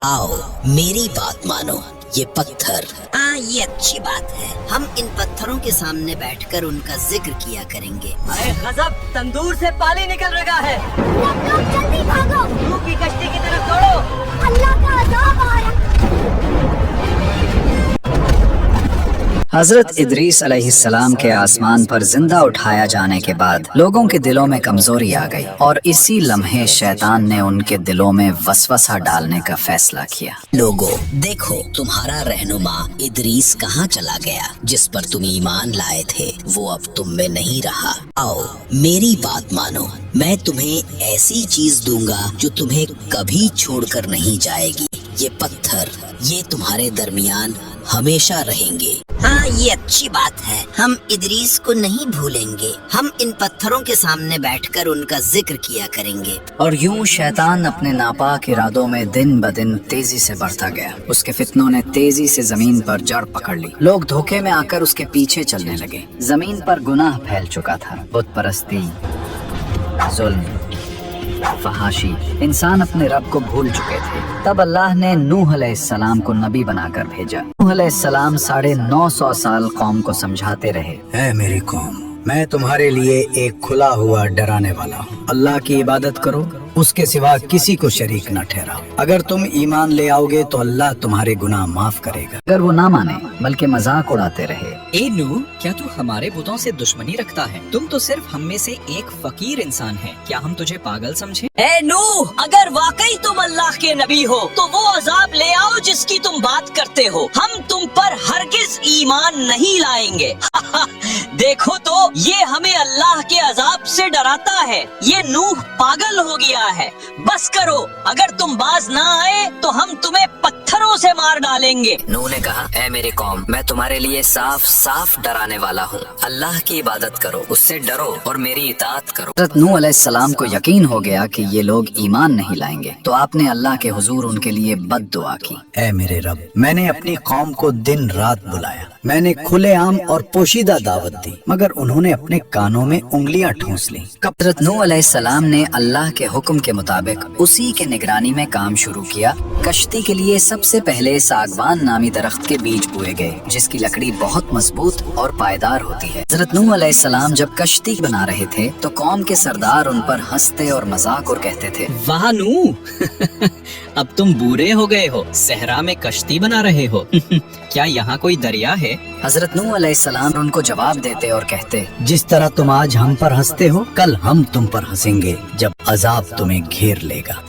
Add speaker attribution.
Speaker 1: आओ मेरी बात मानो, ये पत्थर। हाँ, ये अच्छी बात है। हम इन पत्थरों के सामने बैठकर उनका जिक्र किया करेंगे।
Speaker 2: अरे गजब, तंदूर से पानी निकल रहा है।
Speaker 3: लोग जल्दी भागो,
Speaker 2: नूह की कश्ती की तरफ दौड़ो।
Speaker 3: अल्लाह का अज़ाब आ रहा।
Speaker 4: हजरत इदरीस अलैहिस्सलाम के आसमान पर जिंदा उठाया जाने के बाद लोगों के दिलों में कमजोरी आ गई और इसी लम्हे शैतान ने उनके दिलों में वसवसा डालने का फैसला किया।
Speaker 1: लोगों, देखो तुम्हारा रहनुमा इदरीस कहाँ चला गया, जिस पर तुम ईमान लाए थे वो अब तुम में नहीं रहा। आओ मेरी बात मानो, मैं तुम्हें ऐसी चीज दूंगा जो तुम्हें कभी छोड़कर नहीं जाएगी। ये पत्थर, ये तुम्हारे दरमियान हमेशा रहेंगे। हाँ, ये अच्छी बात है। हम इदरीस को नहीं भूलेंगे। हम इन पत्थरों के सामने बैठकर उनका जिक्र किया करेंगे।
Speaker 4: और यूं शैतान अपने नापाक इरादों में दिन ब दिन तेजी से बढ़ता गया। उसके फितनों ने तेजी से जमीन पर जड़ पकड़ ली। लोग धोखे में आकर उसके पीछे चलने लगे। जमीन पर गुनाह फैल चुका था। बुत परस्ती, जुल्म, फहाशी, इंसान अपने रब को भूल चुके थे। तब अल्लाह ने नूह अलैहिस्सलाम को नबी बनाकर भेजा। नूह अलैहिस्सलाम 950 साल कौम को समझाते रहे,
Speaker 5: ऐ मेरी कौम, मैं तुम्हारे लिए एक खुला हुआ डराने वाला हूँ। अल्लाह की इबादत करो, उसके सिवा किसी को शरीक न ठहराओ। अगर तुम ईमान ले आओगे तो अल्लाह तुम्हारे गुनाह माफ करेगा।
Speaker 4: अगर वो ना माने बल्कि मजाक उड़ाते रहे।
Speaker 6: ए नूह, क्या तू हमारे बुतों से दुश्मनी रखता है? तुम तो सिर्फ हम में से एक फकीर इंसान है। क्या हम तुझे पागल समझे?
Speaker 2: ए नूह, अगर वाकई तुम अल्लाह के नबी हो तो वो अजाब ले आओ जिसकी तुम बात करते हो। हम तुम पर हरगिज ईमान नहीं लाएंगे। देखो तो, ये हमें अल्लाह के अजाब से डराता है। ये नूह पागल हो गया है। बस करो, अगर तुम बाज ना आए तो हम तुम्हें पत्थरों से मार डालेंगे।
Speaker 4: नूह ने कहा, ऐ मेरी कौम, मैं तुम्हारे लिए साफ साफ डराने वाला हूँ। अल्लाह की इबादत करो, उससे डरो और मेरी इताअत करो। हज़रत नूह अलैहिस्सलाम को यकीन हो गया कि ये लोग ईमान नहीं लाएंगे, तो आपने अल्लाह के हुजूर उनके लिए बद दुआ की।
Speaker 5: ऐ मेरे रब, मैंने अपनी कौम को दिन रात बुलाया। मैंने खुलेआम और पोशीदा दावत दी, मगर उन्होंने अपने कानों में उंगलियां ठूंस ली।
Speaker 4: हज़रत नूह अलैहिस्सलाम ने अल्लाह के हुक्म के मुताबिक उसी के निगरानी में काम शुरू किया। कश्ती के लिए सबसे पहले सागवान नामी दरख्त के बीज बोए गए, जिसकी लकड़ी बहुत मजबूत और पायदार होती है। हज़रत नूह अलैहिस्सलाम जब कश्ती बना रहे थे तो कौम के सरदार उन पर हंसते और मजाक और कहते थे,
Speaker 6: वाह नूह, अब तुम बूढ़े हो गए हो, सहरा में कश्ती बना रहे हो। क्या यहाँ कोई दरिया है?
Speaker 4: हज़रत नूह अलैहिस्सलाम उनको जवाब देते और कहते,
Speaker 5: जिस तरह तुम आज हम पर हंसते हो, कल हम तुम पर हंसेंगे जब अजाब तुम्हें घेर लेगा।